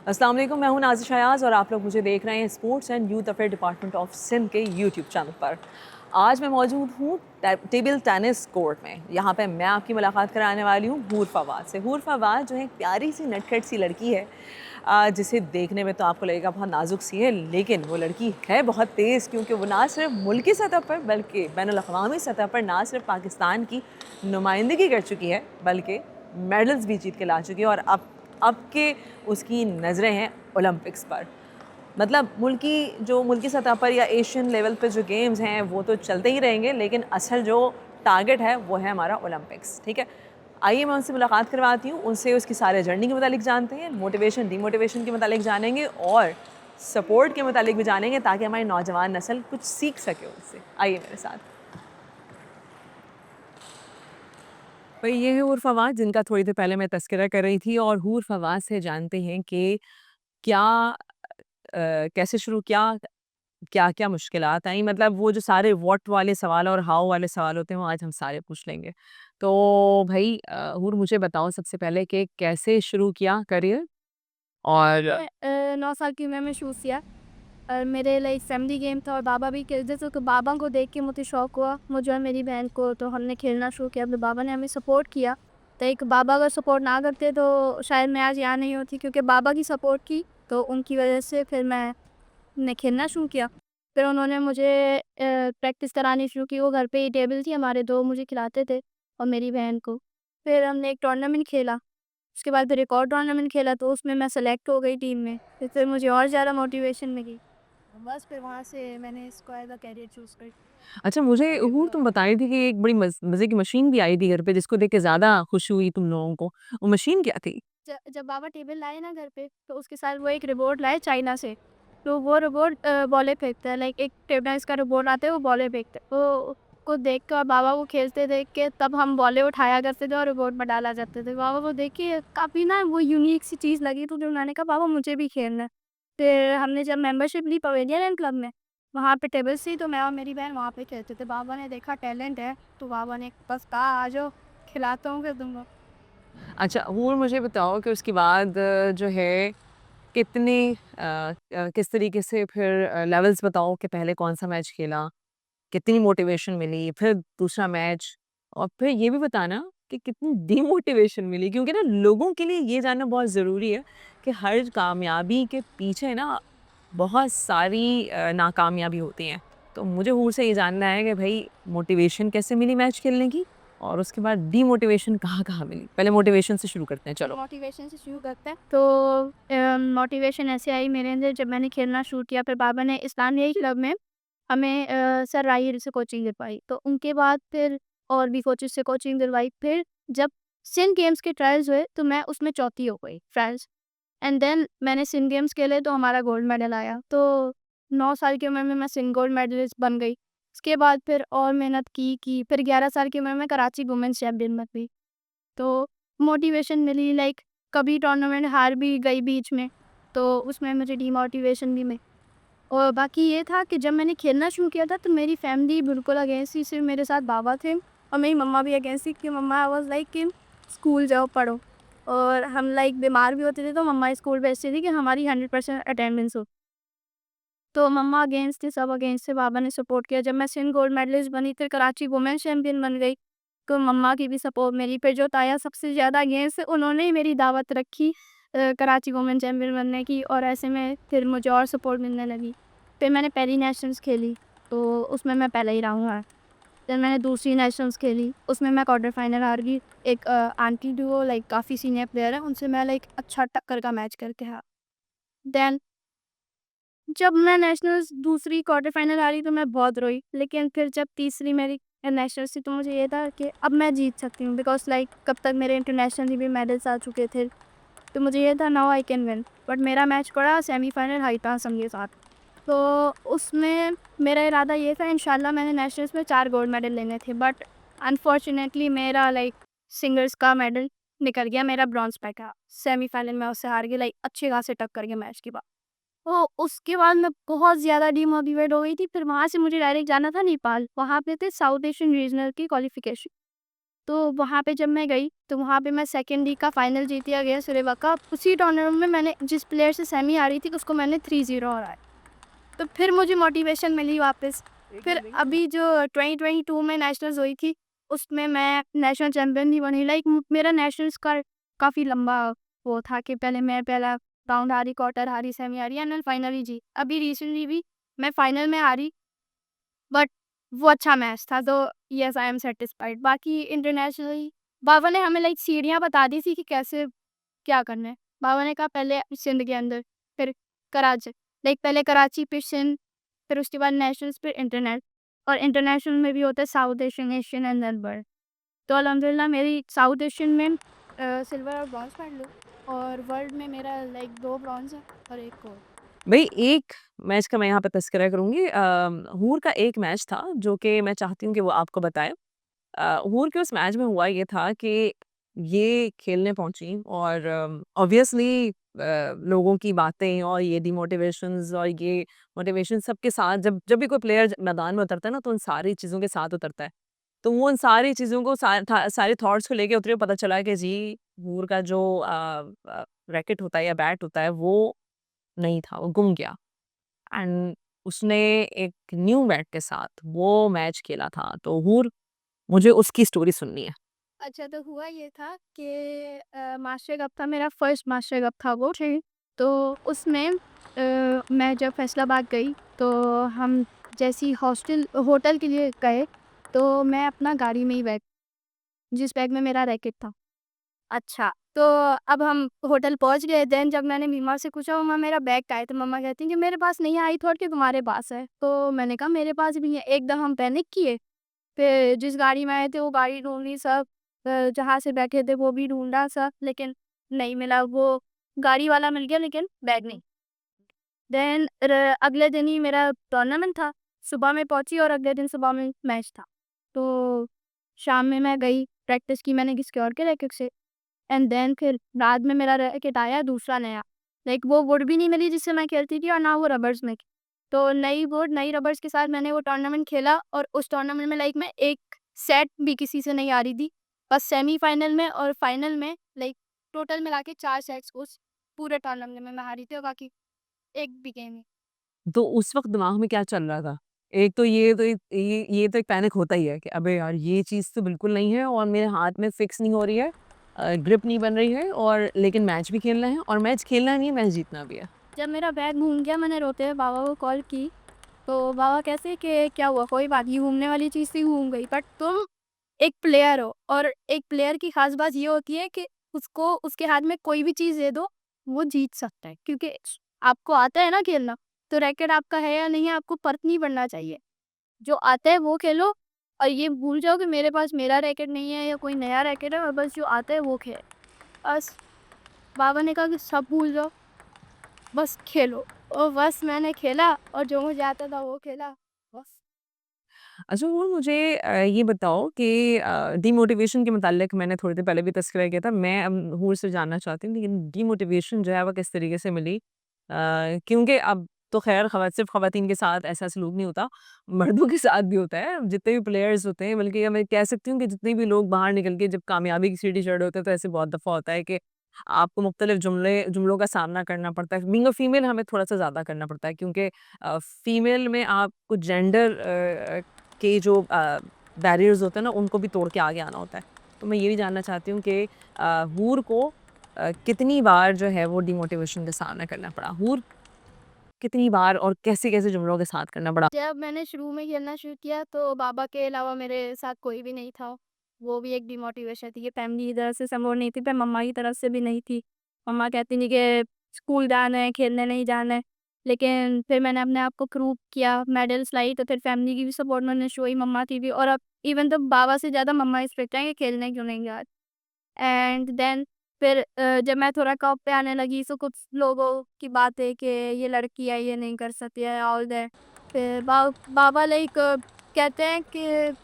अस्सलाम वालेकुम, मैं हूं नाज़िश अयाज़ और आप लोग मुझे देख रहे हैं sports and youth affair department of Sindh के यूट्यूब चैनल पर। आज मैं मौजूद हूं टेबल टेनिस कोर्ट में। यहां पे मैं आपकी मुलाकात कराने वाली हूं हूर फवाद से। हूर फवाद जो है एक प्यारी सी नटखट सी लड़की है, जिसे देखने में तो आपको लगेगा बहुत नाजुक सी है, लेकिन वो लड़की है बहुत तेज़, क्योंकि वो ना सिर्फ मुल्की सतह पर बल्कि बैनुल-अक़वामी सतह पर ना सिर्फ पाकिस्तान की नुमाइंदगी कर चुकी है, बल्कि मेडल्स भी जीत के ला चुकी है। और अब के उसकी नज़रें हैं ओलंपिक्स पर। मतलब मुल्की सतह पर या एशियन लेवल पे जो गेम्स हैं वो तो चलते ही रहेंगे, लेकिन असल जो टारगेट है वो है हमारा ओलंपिक्स। ठीक है, आइए मैं उनसे मुलाकात करवाती हूँ, उनसे उसकी सारे जर्नी के मुतालिक जानते हैं, मोटिवेशन डीमोटिवेशन के मुतालिक जानेंगे और सपोर्ट के मुतालिक भी जानेंगे, ताकि हमारी नौजवान नस्ल कुछ सीख सके उससे। आइए मेरे साथ। भाई ये है हूर फवाद, जिनका थोड़ी देर पहले मैं तस्करा कर रही थी। और हूर फवाद से जानते हैं कि क्या कैसे शुरू किया, क्या-क्या मुश्किलात आई, मतलब वो जो सारे व्हाट वाले सवाल और हाउ वाले सवाल होते हैं वो आज हम सारे पूछ लेंगे। तो भई हूर मुझे बताओ सबसे पहले कि कैसे शुरू किया करियर? और 9 साल की उम्र में शूज़ किया और मेरे लिए फैमिली गेम था और बाबा भी खेलते थे, तो बाबा को देख के मुझे शौक हुआ, मुझे और मेरी बहन को, तो हमने खेलना शुरू किया। अपने बाबा ने हमें सपोर्ट किया, तो एक बाबा अगर सपोर्ट ना करते तो शायद मैं आज यहाँ नहीं होती, क्योंकि बाबा की सपोर्ट की, तो उनकी वजह से फिर मैंने खेलना शुरू किया। फिर उन्होंने मुझे प्रैक्टिस करानी शुरू की। वो घर पे ही टेबल थी हमारे, 2 मुझे खिलाते थे और मेरी बहन को। फिर हमने एक टूर्नामेंट खेला, उसके बाद फिर एक और टूर्नामेंट खेला, तो उसमें मैं सेलेक्ट हो गई टीम में। फिर मुझे और ज़्यादा मोटिवेशन मिली। बस फिर वहाँ से मैंने इसको एज़ अ करियर चूज़ कर। अच्छा, मुझे हूर तुम बता रही थी कि एक बड़ी मज़े की मशीन भी आई थी घर पे, जिसको देख के ज़्यादा खुशी हुई तुम लोगों को। वो मशीन क्या थी? जब बाबा टेबल लाए ना घर पे, तो उसके साथ वो एक रोबोट लाए चाइना से। तो वो रोबोट बॉलें फेंकता है, लाइक एक टेबल टेनिस का रोबोट आता है, वो बॉलें फेंकता है। तो को देख कर बाबा को खेलते देख के तब हम बॉलें उठाया करते थे और रोबोट में डाला जाते थे। बाबा को देख के काफ़ी ना वो यूनिक सी चीज़ लगी, तो फिर उन्होंने कहा बाबा मुझे भी खेलना है। फिर हमने जब मेंबरशिप ली पवेलियन एंड क्लब में, वहाँ पे टेबल्स थी, तो मैं और मेरी बहन वहाँ पे खेलते थे। बाबा ने देखा टैलेंट है, तो बाबा ने बस कहा आ जाओ, खिलाता हूँ फिर तुमको। अच्छा, और मुझे बताओ कि उसके बाद जो है कितने किस तरीके से फिर लेवल्स बताओ कि पहले कौन-सा मैच खेला, कितनी मोटिवेशन मिली, फिर दूसरा मैच, और फिर ये भी बताना कि कितनी डीमोटिवेशन मिली? क्योंकि ना लोगों के लिए ये जानना बहुत ज़रूरी है कि हर कामयाबी के पीछे ना बहुत सारी नाकामयाबी होती हैं। तो मुझे हूर से ये जानना है कि भई मोटिवेशन कैसे मिली मैच खेलने की? और उसके बाद डीमोटिवेशन कहाँ-कहाँ मिली? पहले मोटिवेशन से शुरू करते हैं, चलो। मोटिवेशन से शुरू करते हैं, तो मोटिवेशन ऐसे आई मेरे अंदर जब मैंने खेलना शुरू किया। फिर बाबा ने इस्लामिया क्लब में हमें सर राहील से कोचिंग दिलवाई, तो उनके बाद फिर और भी कोचेस से कोचिंग दिलवाई। फिर जब सिंध गेम्स के ट्रायल्स हुए, तो मैं उसमें चौथी हो गई ट्रायल्स। एंड देन मैंने सिंध गेम्स खेले, तो हमारा गोल्ड मेडल आया। तो 9 साल की उम्र में मैं सिंध गोल्ड मेडलिस्ट बन गई। उसके बाद फिर और मेहनत की फिर 11 साल की उम्र में कराची वुमेन्स चैंपियन बन गई। तो मोटिवेशन मिली, लाइक कभी टूर्नामेंट हार भी गई बीच में, तो उसमें मुझे डीमोटिवेशन भी मिली। और बाकी ये था कि जब मैंने खेलना शुरू किया था, तो मेरी फैमिली बिल्कुल अगेंस्ट थी, सिर्फ मेरे साथ बाबा थे और मेरी मम्मा भी अगेंस्ट थी कि मम्मा आई वाज लाइक कि स्कूल जाओ पढ़ो। और हम लाइक बीमार भी होते थे, तो मम्मा स्कूल भेजती थी कि हमारी 100% अटेंडेंस हो। तो मम्मा अगेंस्ट थे, सब अगेंस्ट थे, बाबा ने सपोर्ट किया। जब मैं सिंध गोल्ड मेडलिस्ट बनी, फिर कराची वुमेन्स चैंपियन बन गई, तो मम्मा की भी सपोर्ट मेरी। फिर जो ताया सबसे ज़्यादा अगेंस्ट थे, उन्होंने ही मेरी दावत रखी कराची वुमेन चैंपियन बनने की, और ऐसे में फिर मुझे और सपोर्ट मिलने लगी। फिर मैंने पहली नेशनल्स खेली, तो उसमें मैं पहले ही रहा हूँ। फिर मैंने दूसरी नेशनल्स खेली, उसमें मैं क्वार्टर फाइनल हार गई। एक आंटी डुओ लाइक काफ़ी सीनियर प्लेयर है, उनसे मैं लाइक अच्छा टक्कर का मैच करके हारा। देन जब मैं नेशनल्स दूसरी क्वार्टर फाइनल हारी, तो मैं बहुत रोई, लेकिन फिर जब तीसरी मेरी नेशनल्स थी, तो मुझे ये था कि अब मैं जीत सकती हूँ, बिकॉज़ लाइक कब तक मेरे इंटरनेशनली भी मेडल्स आ चुके थे। तो मुझे ये था now I can win. But मेरा मैच पड़ा सेमीफाइनल हाईता असम के साथ। तो उसमें मेरा इरादा ये था, इंशाल्लाह मैंने नेशनल्स में 4 गोल्ड मेडल लेने थे, बट अनफॉर्चुनेटली मेरा लाइक सिंगल्स का मेडल निकल गया, मेरा ब्रॉन्ज़ पे था। सेमीफाइनल में उससे हार गई, लाइक अच्छे खासे टक्कर के मैच के बाद। तो उसके बाद मैं बहुत ज़्यादा डीमोटिवेट हो गई थी। फिर वहाँ से मुझे डायरेक्ट जाना था नेपाल, वहाँ पे थे साउथ एशियन रीजनल की क्वालिफ़िकेशन। तो वहाँ पे जब मैं गई तो वहाँ पे मैं सेकंड लीग का फाइनल जीत लिया गया सुरेवा का। उसी टूर्नामेंट में मैंने जिस प्लेयर से सेमी आ रही थी उसको मैंने 3-0 हराया। तो फिर मुझे मोटिवेशन मिली वापस। फिर अभी जो 2022 में नेशनल्स हुई थी उसमें मैं नेशनल चैंपियन भी बनी। लाइक मेरा नेशनल्स का काफ़ी लंबा वो था कि पहले मैं पहला राउंड हारी, क्वार्टर हारी, सेमी हारी एंड देन फाइनल ही जीत। अभी रिसेंटली भी मैं फाइनल में हारी, बट वो अच्छा मैच था, तो येस आई एम सैटिस्फाइड। बाकी इंटरनेशनली बाबा ने हमें लाइक सीढ़ियाँ बता दी थी कि कैसे क्या करना है। बाबा ने कहा पहले सिंध के अंदर, फिर कराची, लाइक पहले कराची फिर सिंध, फिर उसके बाद नेशनल्स, फिर इंटरनेशनल, और इंटरनेशनल में भी होता है South Asian, Asian and then world. तो अल्हम्दुलिल्लाह मेरी साउथ एशियन में सिल्वर और ब्रॉन्ज मेडल है, और वर्ल्ड में मेरा लाइक 2 ब्रॉन्ज है और 1 गोल्ड। भई एक मैच का मैं यहाँ पे तज़किरा करूँगी। हूर का एक मैच था जो कि मैं चाहती हूँ कि वो आपको बताएँ। हूर के उस मैच में हुआ ये था कि ये खेलने पहुँची और ऑब्वियसली लोगों की बातें और ये डिमोटिवेशंस और ये मोटिवेशन सबके साथ जब जब भी कोई प्लेयर मैदान में उतरता है ना, तो उन सारी चीज़ों के साथ उतरता है। तो वो उन सारी चीज़ों को सारे थॉट्स को लेके उतरे, पता चला कि जी हूर का जो रैकेट होता है या बैट होता है वो नहीं था, वो गुम गया। एंड उसने एक न्यू बैट के साथ वो मैच खेला था। तो हूर मुझे उसकी स्टोरी सुननी है। अच्छा, तो हुआ ये था कि मास्टर कप था, मेरा फर्स्ट मास्टर कप था वो। ठीक। तो उसमें मैं जब फैसलाबाद गई तो हम जैसे ही हॉस्टल होटल के लिए गए तो मैं अपना गाड़ी में ही बैग, जिस बैग में मेरा रैकेट था। अच्छा, तो अब हम होटल पहुंच गए। देन जब मैंने मम्मा से पूछा मम्मा मेरा बैग कहाँ है, तो मम्मा कहती हैं कि मेरे पास नहीं है, आई थॉट कि तुम्हारे पास है। तो मैंने कहा मेरे पास भी है। एकदम हम पैनिक किए, फिर जिस गाड़ी में आए थे वो गाड़ी ढूँढी सब, जहाँ से बैठे थे वो भी ढूँढा सब, लेकिन नहीं मिला। वो गाड़ी वाला मिल गया लेकिन बैग नहीं। देन अगले दिन ही मेरा टूर्नामेंट था, सुबह में पहुँची और अगले दिन सुबह में मैच था। तो शाम में मैं गई, प्रैक्टिस की मैंने किसी और के रैकेट से, एंड देन फिर रात में मेरा रैकेट आया दूसरा नया। लाइक वो वुड भी नहीं मिली जिससे मैं खेलती थी और ना वो रबर्स में। तो नई वुड, नई रबर्स के साथ मैंने वो टूर्नामेंट खेला, और उस टूर्नामेंट में लाइक मैं एक सेट भी किसी से नहीं हारी थी। बस सेमीफाइनल में और फाइनल में लाइक टोटल मिला के 4 सेट्स उस पूरे टूर्नामेंट में मैं हारी थी, और बाकी एक भी गेम नहीं। तो उस वक़्त दिमाग में क्या चल रहा था? एक तो ये तो एक पैनिक होता ही है कि अबे यार! ये चीज़ तो बिल्कुल नहीं है और मेरे हाथ में फिक्स नहीं हो रही है, ग्रिप नहीं बन रही है और लेकिन मैच भी खेलना है और मैच खेलना नहीं है, मैच जीतना भी है। जब मेरा बैग घूम गया मैंने रोते हुए बाबा को कॉल की, तो बाबा कैसे कि क्या हुआ, कोई बात नहीं, घूमने वाली चीज़ थी घूम गई, बट तुम एक प्लेयर हो, और एक प्लेयर की खास बात ये होती है कि उसको उसके हाथ में कोई भी चीज़ दे दो, वो जीत सकता है, क्योंकि आपको आता है ना खेलना, तो रैकेट आपका है या नहीं है आपको फ़र्क नहीं पड़ना चाहिए। जो आता है वो खेलो, और ये भूल जाओ कि मेरे पास मेरा रैकेट नहीं है या कोई नया रैकेट है, और बस जो आता है वो खेल। बस बाबा ने कहा कि सब भूल जाओ, बस खेलो, और बस मैंने खेला और जो मुझे आता था वो खेला, बस। अच्छा वो मुझे ये बताओ कि डिमोटिवेशन के मुतालिक मैंने थोड़ी देर पहले भी तज़किरा किया था। मैं अब हूर से जानना चाहती हूँ लेकिन डिमोटिवेशन जो है वो किस तरीके से मिली? क्योंकि अब तो ख़ैर सिर्फ़ ख़वातीन के साथ ऐसा सलूक नहीं होता, मर्दों के साथ भी होता है। जितने भी प्लेयर्स होते हैं बल्कि मैं कह सकती हूँ कि जितने भी लोग बाहर निकल के जब कामयाबी की सीढ़ी चढ़ रहे होते हैं तो ऐसे बहुत दफ़ा होता है कि आपको मुख्तलिफ़ जुमलों का सामना करना पड़ता है। बीइंग अ फीमेल हमें थोड़ा-सा ज़्यादा करना पड़ता है क्योंकि फीमेल में आपको जेंडर के जो बैरियर्स होते हैं ना, उनको भी तोड़ के आगे आना होता है। तो मैं ये भी जानना चाहती हूँ कि हूर को कितनी बार जो है वो डिमोटिवेशन का सामना करना पड़ा? हूर कितनी बार और कैसे-कैसे जुमलों के साथ करना पड़ा? जब मैंने शुरू में खेलना शुरू किया तो बाबा के अलावा मेरे साथ कोई भी नहीं था। वो भी एक डिमोटिवेशन थी कि फैमिली की तरफ से सपोर्ट नहीं थी, पर मम्मा की तरफ से भी नहीं थी। मम्मा कहती थी कि स्कूल जाना है, खेलने नहीं जाना है। लेकिन फिर मैंने अपने आप को प्रूव किया, मेडल्स लाई, तो फिर फैमिली की भी सपोर्ट मैंने शो ही, मम्मा की भी, और अब इवन तो बाबा से ज़्यादा मम्मा स्ट्रिक्ट हैं कि खेलने क्यों नहीं जा। एंड देन फिर जब मैं थोड़ा टॉप पे आने लगी तो कुछ लोगों की बातें कि ये लड़की है, ये नहीं कर सकती है, ऑल दैट। फिर बाबा लाइक कहते हैं कि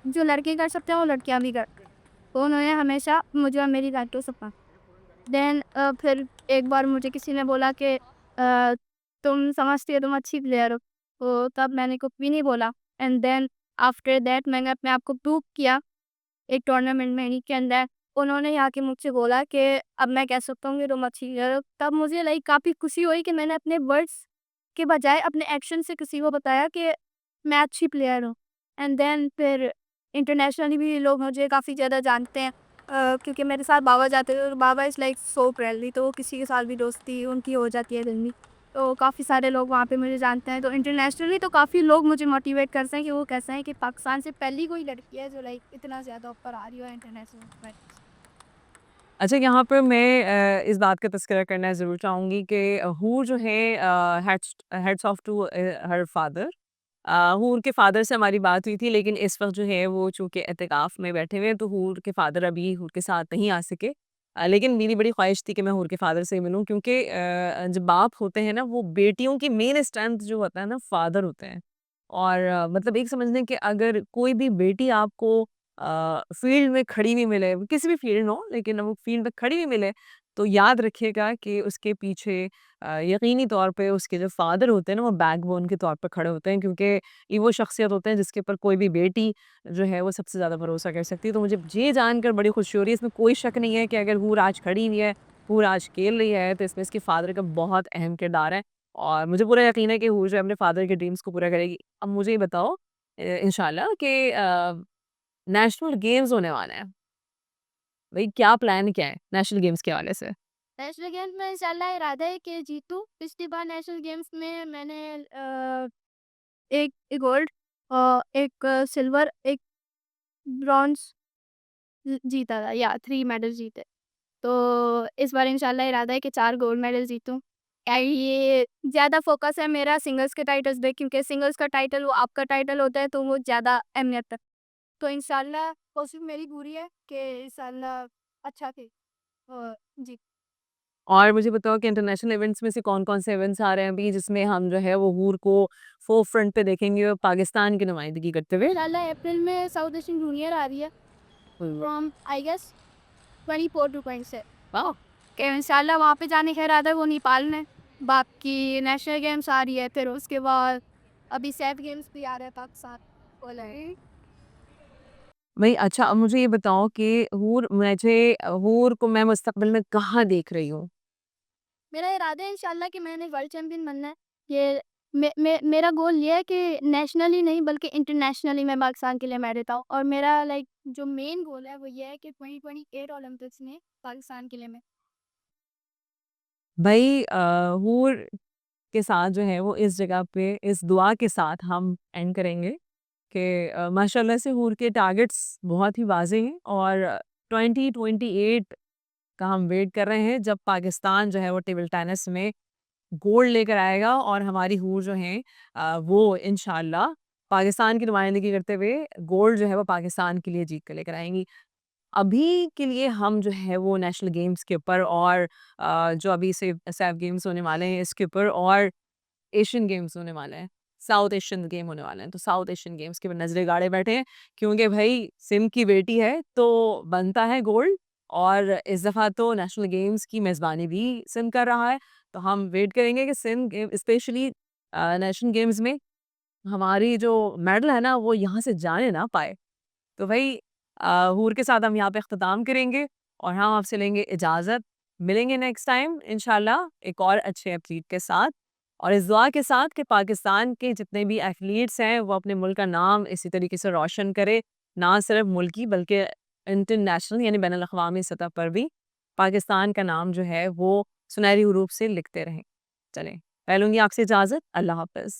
जो लड़के कर सकते हैं वो लड़कियां भी कर। तो उन्होंने हमेशा मुझे और मेरी लाइफ को सपा। देन फिर एक बार मुझे किसी ने बोला कि तुम समझती हो तुम अच्छी प्लेयर हो, तो तब मैंने कुछ भी नहीं बोला। एंड देन आफ्टर दैट मैंने अपने आप को प्रूव किया एक टूर्नामेंट में इन्हीं के अंदर उन्होंने आके मुझसे बोला कि अब मैं कह सकता हूँ कि तुम अच्छी हो। तब मुझे लाइक काफ़ी खुशी हुई कि मैंने अपने वर्ड्स के बजाय अपने एक्शन से किसी को बताया कि मैं अच्छी प्लेयर हूँ। एंड देन फिर इंटरनेशनली भी लोग मुझे काफ़ी ज़्यादा जानते हैं, क्योंकि मेरे साथ बाबा जाते थे और बाबा इज़ लाइक सो फ्रेंडली, तो वो किसी के साथ भी दोस्ती उनकी हो जाती है जल्दी। तो काफ़ी सारे लोग वहाँ पे मुझे जानते हैं, तो इंटरनेशनली तो काफ़ी लोग मुझे मोटिवेट करते हैं कि वो कैसे हैं कि पाकिस्तान से पहली कोई लड़की है जो लाइक इतना ज़्यादा ऊपर आ रही हो इंटरनेशनल में। अच्छा, यहाँ पर मैं इस बात का तज़किरा करना ज़रूर चाहूँगी कि हूर जो है hats off to her father. Hoor के फ़ादर से हमारी बात हुई थी, लेकिन इस वक़्त जो है वो चूँकि एतिकाफ़ में बैठे हुए हैं, तो हूर के फ़ादर अभी हूर के साथ नहीं आ सके। लेकिन मेरी बड़ी ख़्वाहिश थी कि मैं हूर के फ़ादर से मिलूँ, क्योंकि जब बाप होते हैं ना, वो बेटियों की मेन स्ट्रेंथ जो होता है ना, फ़ादर होते हैं। और मतलब एक समझ लें कि अगर कोई भी बेटी आपको फील्ड में खड़ी हुई मिले, किसी भी फील्ड में हो, लेकिन वो फील्ड में खड़ी हुई मिले, तो याद रखिएगा कि उसके पीछे यकीनी तौर पे उसके जो फादर होते हैं ना, वो बैकबोन के तौर पे खड़े होते हैं, क्योंकि ये वो शख्सियत होते हैं जिसके ऊपर कोई भी बेटी जो है वो सबसे ज़्यादा भरोसा कर सकती है। तो मुझे ये जानकर बड़ी खुशी हो रही है, इसमें कोई शक नहीं है कि अगर हूर आज खड़ी हुई है, हूर आज खेल रही है, तो इसमें इसके फादर का बहुत अहम किरदार है। और मुझे पूरा यकीन है कि हूर जो है अपने फादर के ड्रीम्स को पूरा करेगी। अब मुझे ये बताओ इंशाल्लाह कि नेशनल गेम्स होने वाले हैं। भई क्या प्लान क्या है नेशनल गेम्स के हवाले से? नेशनल गेम्स में इंशाल्लाह इरादा है कि जीतूँ। पिछली बार नेशनल गेम्स में मैंने एक गोल्ड, एक सिल्वर, एक ब्रॉन्ज़ जीता था, या 3 मेडल जीते। तो इस बार इंशाल्लाह इरादा है कि 4 गोल्ड मेडल जीतूँ। ये ज़्यादा फ़ोकस है मेरा सिंगल्स के टाइटल्स पे, क्योंकि सिंगल्स का टाइटल वो आपका टाइटल होता है, तो वो ज़्यादा अहमियत रखता है। तो इंशाल्लाह कोशिश मेरी पूरी है कि इंशाल्लाह अच्छा थे। जी। और मुझे बताओ कि इंटरनेशनल इवेंट्स में से कौन-कौन से इवेंट्स आ रहे हैं अभी, जिसमें हम जो है वो हूर को फ़ोरफ्रंट पे देखेंगे और पाकिस्तान की नुमाइंदगी करते हुए? इंशाल्लाह अप्रैल में साउथ एशियन जूनियर आ रही है फ्रॉम आई गेस 24 टू 26। वाह! कि इंशाल्लाह वहाँ पे जाने का इरादा है वो नेपाल में। बाकी नेशनल गेम्स आ रही है, फिर उसके बाद अभी सैफ गेम्स भी आ रहा है पाकिस्तान वाला है। भई अच्छा, अब मुझे ये बताओ कि हूर को मैं मुस्तकबिल में कहाँ देख रही हूँ? मेरा इरादा है इंशाल्लाह कि मैंने वर्ल्ड चैंपियन बनना है। ये मेरा गोल ये है कि नेशनली नहीं बल्कि इंटरनेशनली मैं पाकिस्तान के लिए मेडल पाऊँ, और मेरा लाइक जो मेन गोल है वो ये है कि 2028 ओलंपिक्स में पाकिस्तान के लिए मैं। भई हूर के साथ जो है वो इस जगह पे इस दुआ के साथ हम एंड करेंगे कि माशाल्लाह से हूर के टारगेट्स बहुत ही वाज़ेह हैं, और 2028 का हम वेट कर रहे हैं जब पाकिस्तान जो है वो टेबल टेनिस में गोल्ड लेकर आएगा, और हमारी हूर जो है वो इंशाल्लाह पाकिस्तान की नुमाइंदगी करते हुए गोल्ड जो है वो पाकिस्तान के लिए जीत कर लेकर आएँगी। अभी के लिए हम जो है वो नेशनल गेम्स के ऊपर और जो अभी से सैफ गेम्स होने वाले हैं इसके ऊपर, और एशियन गेम्स होने वाले हैं, साउथ एशियन गेम होने वाले हैं, तो साउथ एशियन गेम्स के ऊपर नज़रें गाड़े बैठे हैं, क्योंकि भई सिंध की बेटी है तो बनता है गोल्ड, और इस दफ़ा तो नेशनल गेम्स की मेज़बानी भी सिंध कर रहा है। तो हम वेट करेंगे कि Sindh game specially national games में हमारी जो मेडल है ना वो यहाँ से जाने ना पाए। तो भई हूर के साथ हम यहाँ पे इख्तिताम करेंगे, और हम आपसे लेंगे इजाज़त। मिलेंगे नेक्स्ट टाइम इंशाल्लाह एक और अच्छे एथलीट के साथ, और इस दुआ के साथ कि पाकिस्तान के जितने भी एथलीट्स हैं वो अपने मुल्क का नाम इसी तरीके से रोशन करें, ना सिर्फ मुल्की बल्कि इंटरनेशनल यानी बैनुल अक़वामी सतह पर भी पाकिस्तान का नाम जो है वो सुनहरी हुरूफ से लिखते रहें। चलें, मैं लूँगी आपसे इजाज़त। अल्लाह हाफ़िज़।